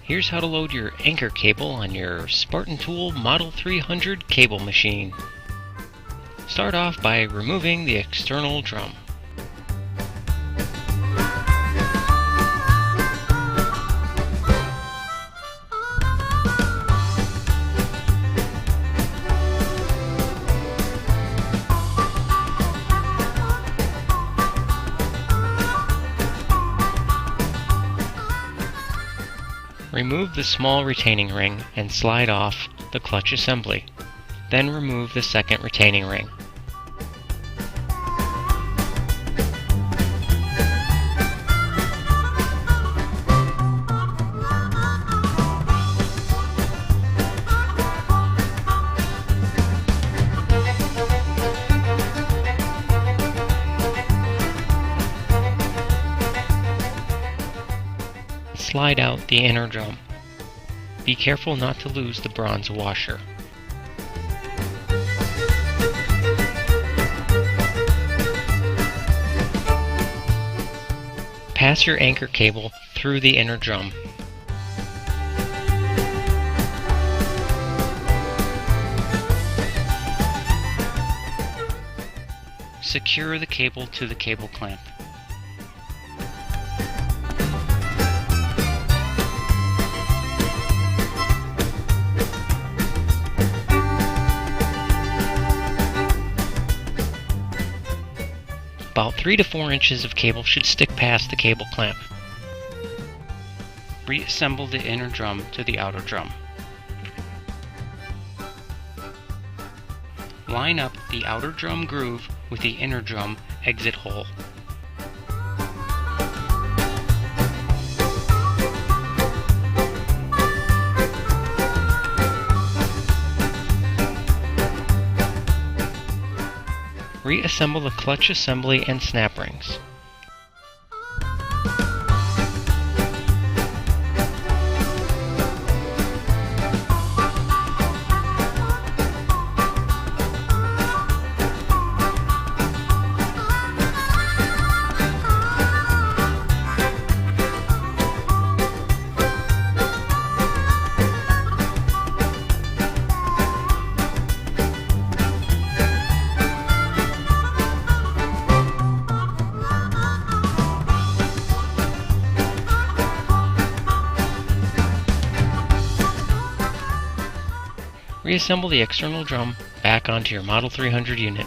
Here's how to load your anchor cable on your Spartan Tool Model 300 cable machine. Start off by removing the external drum. Remove the small retaining ring and slide off the clutch assembly. Then remove the second retaining ring. Slide out the inner drum. Be careful not to lose the bronze washer. Pass your anchor cable through the inner drum. Secure the cable to the cable clamp. About 3 to 4 inches of cable should stick past the cable clamp. Reassemble the inner drum to the outer drum. Line up the outer drum groove with the inner drum exit hole. Reassemble the clutch assembly and snap rings. Reassemble the external drum back onto your Model 300 unit.